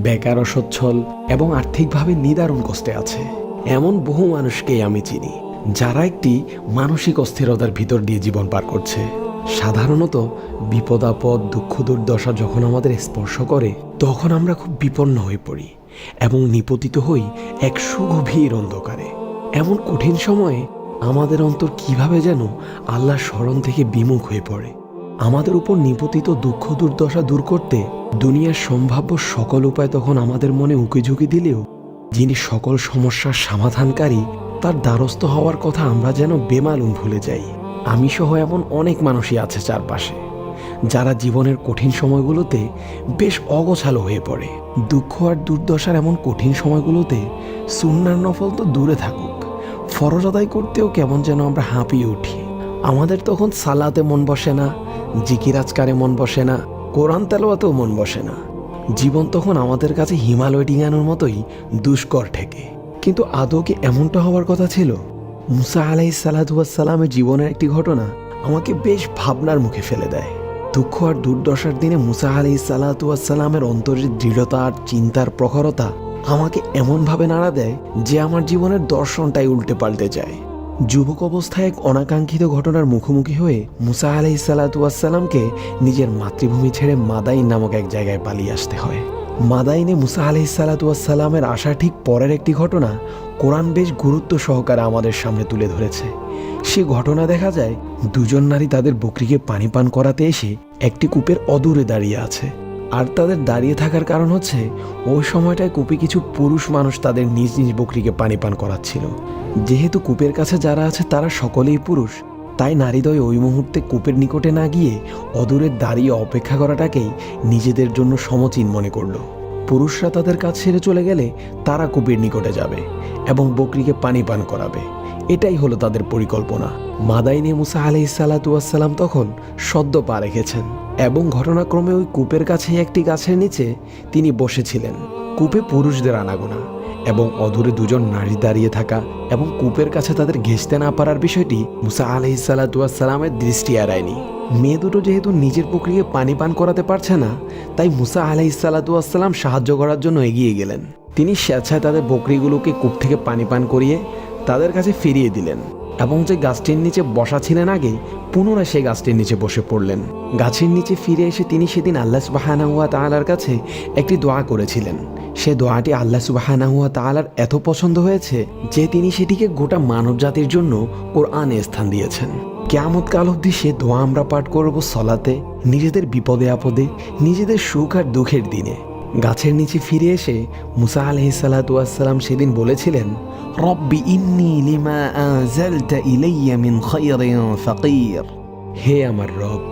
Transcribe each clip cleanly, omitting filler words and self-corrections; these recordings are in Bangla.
বেকার, অসচ্ছল এবং আর্থিকভাবে নিদারুণ কষ্টে আছে এমন বহু মানুষকেই আমি চিনি, যারা একটি মানসিক অস্থিরতার ভিতর দিয়ে জীবন পার করছে। সাধারণত বিপদ আপদ, দুঃখ দুর্দশা যখন আমাদের স্পর্শ করে, তখন আমরা খুব বিপন্ন হয়ে পড়ি এবং নিপতিত হই এক সুগভীর অন্ধকারে। এমন কঠিন সময়ে আমাদের অন্তর কিভাবে যেন আল্লাহর স্মরণ থেকে বিমুখ হয়ে পড়ে। আমাদের উপর নিপতিত দুঃখ দুর্দশা দূর করতে দুনিয়ার সম্ভাব্য সকল উপায় তখন আমাদের মনে উকিঝুঁকি দিলেও, যিনি সকল সমস্যার সমাধানকারী, তার দ্বারস্থ হওয়ার কথা আমরা যেন বেমালুম ভুলে যাই। আমি সহ এমন অনেক মানুষই আছে চারপাশে, যারা জীবনের কঠিন সময়গুলোতে বেশ অগোছালো হয়ে পড়ে। দুঃখ আর দুর্দশার এমন কঠিন সময়গুলোতে সুন্নার নফল তো দূরে থাকুক, ফরজ আদায় করতেও কেমন যেন আমরা হাঁপিয়ে উঠি। আমাদের তখন সালাতে মন বসে না, জিকির আজকারে মন বসে না, কোরআন তেলাওয়াতেও মন বসে না। জীবন তখন আমাদের কাছে হিমালয় ডিঙানোর মতোই দুষ্কর ঠেকে। কিন্তু আদৌ কি এমনটা হওয়ার কথা ছিল? মুসা আলাইহিস সালামের জীবনের একটি ঘটনা আমাকে বেশ ভাবনার মুখে ফেলে দেয়। দুঃখ আর দুর্দশার দিনে মুসা আলাইহিস সালামের অন্তরের দৃঢ়তা আর চিন্তার প্রখরতা আমাকে এমনভাবে নাড়া দেয় যে আমার জীবনের দর্শনটাই উল্টে পাল্টে যায়। যুবক অবস্থায় এক অনাকাঙ্ক্ষিত ঘটনার মুখোমুখি হয়ে মুসা আলাইহিস সালামকে নিজের মাতৃভূমি ছেড়ে মাদাইন নামক এক জায়গায় পালিয়ে আসতে হয়। মাদাইনে মুসা আলাইহিস সালামের আসা ঠিক পরের একটি ঘটনা কোরআন বেশ গুরুত্ব সহকারে আমাদের সামনে তুলে ধরেছে। সে ঘটনা দেখা যায়, দুজন নারী তাদের বকরিকে পানি পান করাতে এসে একটি কূপের অদূরে দাঁড়িয়ে আছে। আর তাদের দাঁড়িয়ে থাকার কারণ হচ্ছে, ওই সময়টায় কূপে কিছু পুরুষ মানুষ তাদের নিজ নিজ বকরিকে পানি পান করাচ্ছিল। যেহেতু কূপের কাছে যারা আছে তারা সকলেই পুরুষ, তাই নারীদ্বয় ওই মুহূর্তে কূপের নিকটে না গিয়ে অদূরে দাঁড়িয়ে অপেক্ষা করাটাকেই নিজেদের জন্য সমচীন মনে করল। পুরুষরা তাদের কাজ ছেড়ে চলে গেলে তারা কূপের নিকটে যাবে এবং বকরিকে পানি পান করাবে। এটাই হলো তাদের পরিকল্পনা। মাদাইনে মুসা আলাইহিস সালাম তখন সদ্য পা রেখেছেন এবং ঘটনাক্রমে ওই কূপের কাছে একটি গাছের নিচে তিনি বসেছিলেন। কূপে পুরুষদের আনাগোনা এবং অদূরে দুজন নারী দাঁড়িয়ে থাকা এবং কূপের কাছে তাদের ঘেঁষতে না পারার বিষয়টি মুসা আলাইহিস সালামের দৃষ্টি এড়ায়নি। মেয়ে দুটো যেহেতু নিজের বকরিকে পানি পান করাতে পারছে না, তাই মুসা আলাইহিস সালাম সাহায্য করার জন্য এগিয়ে গেলেন। তিনি স্বেচ্ছায় তাদের বকরিগুলোকে কূপ থেকে পানি পান করিয়ে তাদের কাছে ফিরিয়ে দিলেন এবং যে গাছটির নিচে বসা ছিলেন আগে, পুনরায় সেই গাছটির নিচে বসে পড়লেন। গাছের নিচে ফিরে এসে তিনি সেদিন আল্লাহ সুবহানাহু ওয়া তাআলার কাছে একটি দোয়া করেছিলেন। সে দোয়াটি আল্লাহ সুবহানাহু ওয়া তাআলার এত পছন্দ হয়েছে যে তিনি সেটিকে গোটা মানব জাতির জন্য কোরআনে স্থান দিয়েছেন। কিয়ামত কাল অবধি সে দোয়া আমরা পাঠ করব সলাতে, নিজেদের বিপদে আপদে, নিজেদের সুখ আর দুঃখের দিনে। গাছের নিচে ফিরে এসে মুসা আলাইহিস সালাম সেদিন বলেছিলেন, রব্বি ইন্নী লিমা আনজালতা ইলাইয়া মিন খায়রিন ফাকির। হে আমার রব,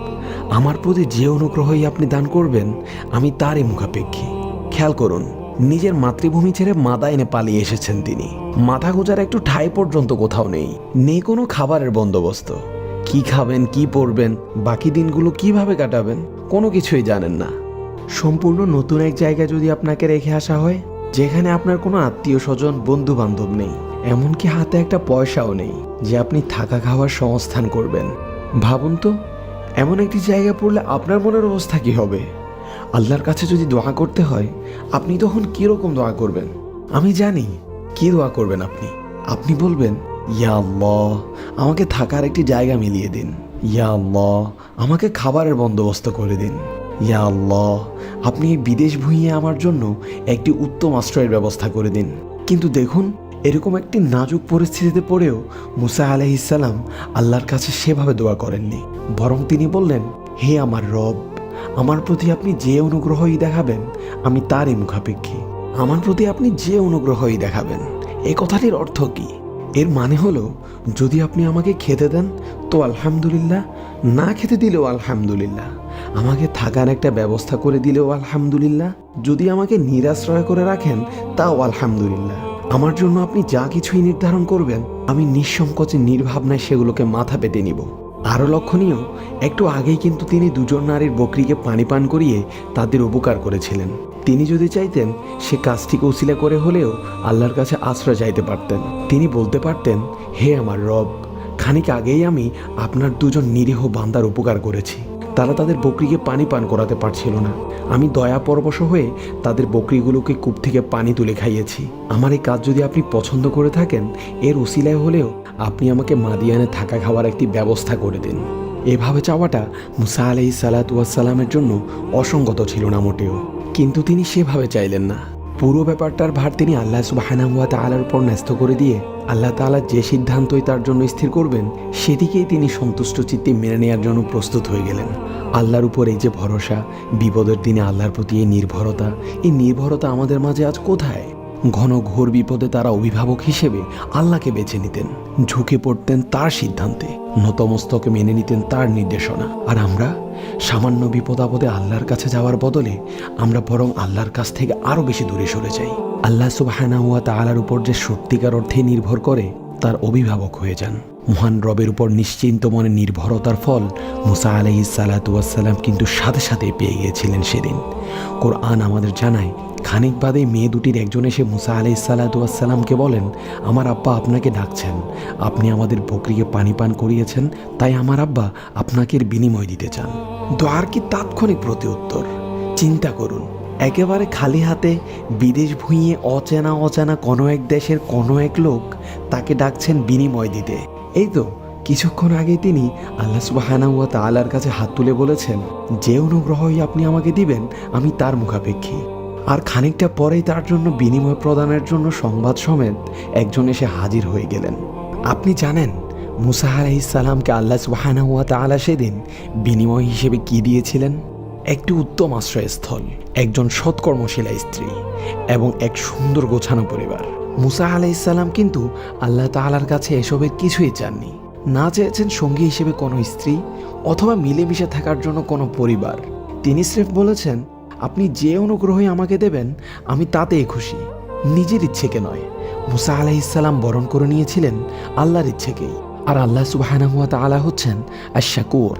আমার প্রতি যে অনুগ্রহই আপনি দান করবেন আমি তারই মুখাপেক্ষী। খেয়াল করুন, নিজের মাতৃভূমি ছেড়ে মাদাইনে পালিয়ে এসেছেন তিনি। মাথা গোজার একটু ঠাঁই পর্যন্ত কোথাও নেই কোনো খাবারের বন্দোবস্ত। কি খাবেন, কি পরবেন, বাকি দিনগুলো কিভাবে কাটাবেন, কোনো কিছুই জানেন না। সম্পূর্ণ নতুন এক জায়গায় যদি আপনাকে রেখে আসা হয়, যেখানে আপনার কোনো আত্মীয় স্বজন, বন্ধু বান্ধব নেই, এমনকি হাতে একটা পয়সাও নেই যে আপনি থাকা খাওয়ার সংস্থান করবেন, ভাবুন তো এমন একটি জায়গা পড়লে আপনার মনের অবস্থা কি হবে? আল্লাহর কাছে যদি দোয়া করতে হয়, আপনি তখন কিরকম দোয়া করবেন? আমি জানি কি দোয়া করবেন আপনি। আপনি বলবেন, ইয়া আল্লাহ, আমাকে থাকার একটি জায়গা মিলিয়ে দিন। ইয়া আল্লাহ, আমাকে খাবারের বন্দোবস্ত করে দিন। ইয়া আল্লাহ, আপনি এই বিদেশ ভুঁইয়ে আমার জন্য একটি উত্তম আশ্রয়ের ব্যবস্থা করে দিন। কিন্তু দেখুন, এরকম একটি নাজুক পরিস্থিতিতে পড়েও মুসা আলাইহিস সালাম আল্লাহর কাছে সেভাবে দোয়া করেননি, বরং তিনি বললেন, হে আমার রব, আমার প্রতি আপনি যে অনুগ্রহই দেখাবেন আমি তারই মুখাপেক্ষী। আমার প্রতি আপনি যে অনুগ্রহই দেখাবেন, এই কথাটির অর্থ কি? এর মানে হলো, যদি আপনি আমাকে খেতে দেন তো আলহামদুলিল্লাহ, না খেতে দিলেও আলহামদুলিল্লাহ, আমাকে থাকার একটা ব্যবস্থা করে দিলেও আলহামদুলিল্লাহ, যদি আমাকে নিরাশ্রয় করে রাখেন তাও আলহামদুলিল্লাহ। আমার জন্য আপনি যা কিছুই নির্ধারণ করবেন আমি নিঃসংকোচে নির্ভাবনায় সেগুলোকে মাথা পেতে নিব। আরও লক্ষণীয়, একটু আগেই কিন্তু তিনি দুজন নারীর বকরিকে পানি পান করিয়ে তাদের উপকার করেছিলেন। তিনি যদি চাইতেন সে কাজটিকে উসিলা করে হলেও আল্লাহর কাছে আশ্রয় চাইতে পারতেন। তিনি বলতে পারতেন, হে আমার রব, খানিক আগেই আমি আপনার দুজন নিরীহ বান্দার উপকার করেছি, তারা তাদের বকরিকে পানি পান করাতে পারছিল না। আমি দয়া পরবশ হয়ে তাদের বকরিগুলোকে কূপ থেকে পানি তুলে খাইয়েছি। আমার এই কাজ যদি আপনি পছন্দ করে থাকেন, এর উসিলায় হলেও আপনি আমাকে মাদিয়ানে থাকা খাওয়ার একটি ব্যবস্থা করে দিন। এভাবে চাওয়াটা মুসা আলাইহিস সালাতু ওয়াস সালামের জন্য অসঙ্গত ছিল না মোটেও, কিন্তু তিনি সেভাবে চাইলেন না। পুরো ব্যাপারটার ভার তিনি আল্লাহ সুবহানাহু ওয়া তাআলার উপর ন্যস্ত করে দিয়ে আল্লাহ তাআলা যে সিদ্ধান্তই তার জন্য স্থির করবেন সেদিকেই তিনি সন্তুষ্ট চিত্তে মেনে নেওয়ার জন্য প্রস্তুত হয়ে গেলেন। আল্লাহর উপর এই যে ভরসা, বিপদের দিনে আল্লাহর প্রতি এই নির্ভরতা আমাদের মাঝে আজ কোথায়? ঘন ঘোর বিপদে তারা অভিভাবক হিসেবে আল্লাহকে বেছে নিতেন, ঝুঁকে পড়তেন তার সিদ্ধান্তে, নতমস্তকে মেনে নিতেন তার নির্দেশনা। আর আমরা সামান্য বিপদ আপদে আল্লাহর কাছে যাওয়ার বদলে আমরা বরং আল্লাহর কাছ থেকে আরও বেশি দূরে সরে যাই। আল্লাহ সুবহানাহু ওয়া তাআলার উপর যে সত্যিকার অর্থে নির্ভর করে তার অভিভাবক হয়ে যান। মহান রবের উপর নিশ্চিন্ত মনে নির্ভরতার ফল মুসা আলাইহিস সালাতু ওয়াস সালাম কিন্তু সাথে সাথে পেয়ে গিয়েছিলেন সেদিন। কোরআন আমাদের জানায়, খানিক বাদে মেয়ে দুটির একজন এসে মুসা আলাইহিস সালাতু ওয়াস সালামকে বলেন, আমার আব্বা আপনাকে ডাকছেন, আপনি আমাদের বকরিকে পানি পান করিয়েছেন, তাই আমার আব্বা আপনাকে এর বিনিময় দিতে চান। দোয়ার কি তাৎক্ষণিক প্রতিউত্তর! চিন্তা করুন, একেবারে খালি হাতে বিদেশ ভুঁইয়ে অচেনা কোনো এক দেশের কোনো এক লোক তাকে ডাকছেন বিনিময় দিতে। এই তো কিছুক্ষণ আগে তিনি আল্লাহ সুবহানাহু ওয়া তাআলার কাছে হাত তুলে বলেছেন, যে অনুগ্রহই আপনি আমাকে দিবেন আমি তার মুখাপেক্ষী। আর খানিকটা পরেই তার জন্য বিনিময় প্রদানের জন্য সংবাদ সমেত একজন এসে হাজির হয়ে গেলেন। আপনি জানেন মুসা আলাইহিস সালামকে আল্লাহ সুবহানাহু ওয়া তাআলা সেদিন বিনিময় হিসেবে কি দিয়েছিলেন? একটি উত্তম আশ্রয়স্থল, একজন সৎকর্মশীলা স্ত্রী এবং এক সুন্দর গোছানো পরিবার। মুসা আলাইহিস সালাম কিন্তু আল্লাহ তাআলার কাছে এসবের কিছুই চাননি। না চেয়েছেন সঙ্গী হিসেবে কোনো স্ত্রী অথবা মিলেমিশে থাকার জন্য কোনো পরিবার। তিনি স্রেফ বলেছেন, আপনি যে অনুগ্রহই আমাকে দেবেন আমি তাতেই খুশি, নিজের ইচ্ছেকে নয়। মুসা আলাইহিস সালাম বরণ করে নিয়েছিলেন আল্লাহর ইচ্ছেকেই। আর আল্লাহ সুবহানাহু ওয়া তাআলা হচ্ছেন আশ-শাকুর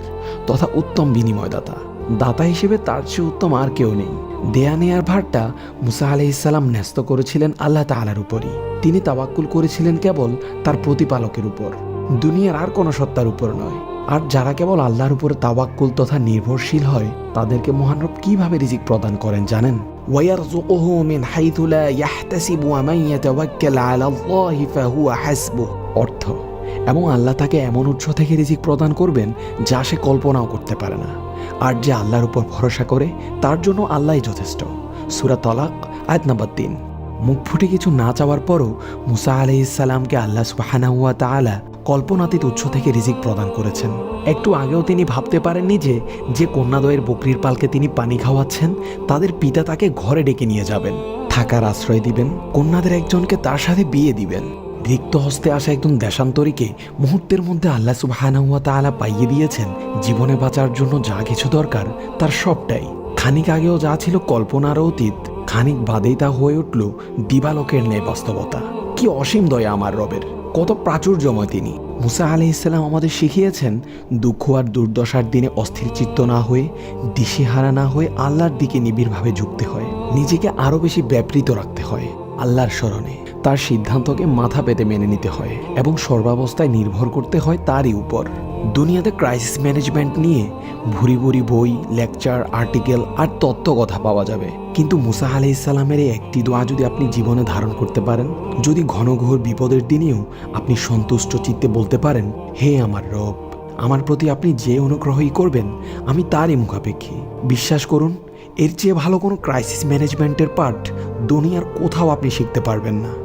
তথা উত্তম বিনিময়দাতা। দাতা হিসেবে তার চেয়ে উত্তম আর কেউ নেই। দেয়া নেয়ার ভারটা মুসা আলাইহিস সালাম ন্যস্ত করেছিলেন আল্লাহ তাআলার উপরই। তিনি তাওয়াক্কুল করেছিলেন কেবল তার প্রতিপালকের উপর, দুনিয়ার আর কোনো সত্তার উপর নয়। আর যারা কেবল আল্লাহর উপরে তাওয়াক্কুল তথা নির্ভরশীল হয় তাদেরকে মহান রব কিভাবে রিজিক প্রদান করেন জানেন? ওয়ায়ারযুকুহু মিন হাইথু লা ইয়াহতাসিবু ওয়া মান ইয়াতাওয়াক্কাল আলাল্লাহি ফাহুয়া হাসবুহু। অর্থ, এবং আল্লাহ তাকে এমন উৎস থেকে রিজিক প্রদান করবেন যা সে কল্পনাও করতে পারে না। আর যে আল্লাহর উপর ভরসা করে তার জন্য আল্লাহই যথেষ্ট। সূরা তালাক আয়াত নাম্বার 3। মুখ ফুটে কিছু না চাওয়ার পরও মুসা আলাইহিস সালামকে আল্লাহ সুবহানাহু ওয়া তাআলা কল্পনাতীত উৎস থেকে রিজিক প্রদান করেছেন। একটু আগেও তিনি ভাবতে পারেননি যে কন্যাদ্বয়ের বকরির পালকে তিনি পানি খাওয়াচ্ছেন তাদের পিতা তাকে ঘরে ডেকে নিয়ে যাবেন, থাকার আশ্রয় দিবেন, কন্যাদের একজনকে তার সাথে বিয়ে দিবেন। রিক্ত হস্তে আসা একজন দেশান্তরীকে মুহূর্তের মধ্যে আল্লাহ সুবহানাহু ওয়া তাআলা পাইয়ে দিয়েছেন জীবনে বাঁচার জন্য যা কিছু দরকার তার সবটাই। খানিক আগেও যা ছিল কল্পনার অতীত, খানিক বাদেই তা হয়ে উঠল দিবালোকের ন্যায় বাস্তবতা। কি অসীম দয়া আমার রবের, কত প্রাচুর্যময় তিনি। মুসা আলাইহিস সালাম আমাদের শিখিয়েছেন দুঃখ আর দুর্দশার দিনে অস্থির চিত্ত না হয়ে, দিশেহারা না হয়ে আল্লাহর দিকে নিবিড়ভাবে ঝুঁকতে হয়। নিজেকে আরও বেশি ব্যাপৃত রাখতে হয় আল্লাহর স্মরণে। তার সিদ্ধান্তকে মাথা পেতে মেনে নিতে হয় এবং সর্বাবস্থায় নির্ভর করতে হয় তারই উপর। দুনিয়াতে ক্রাইসিস ম্যানেজমেন্ট নিয়ে ভুরি ভুরি বই, লেকচার, আর্টিকেল আর তত্ত্ব কথা পাওয়া যাবে, কিন্তু মুসা আলাইহিস সালামের এই একটি দোয়া যদি আপনি জীবনে ধারণ করতে পারেন, যদি ঘনঘোর বিপদের দিনেও আপনি সন্তুষ্ট চিত্তে বলতে পারেন, হে আমার রব, আমার প্রতি আপনি যে অনুগ্রহই করবেন আমি তারই মুখাপেক্ষী, বিশ্বাস করুন এর চেয়ে ভালো কোনো ক্রাইসিস ম্যানেজমেন্টের পাঠ দুনিয়ার কোথাও আপনি শিখতে পারবেন না।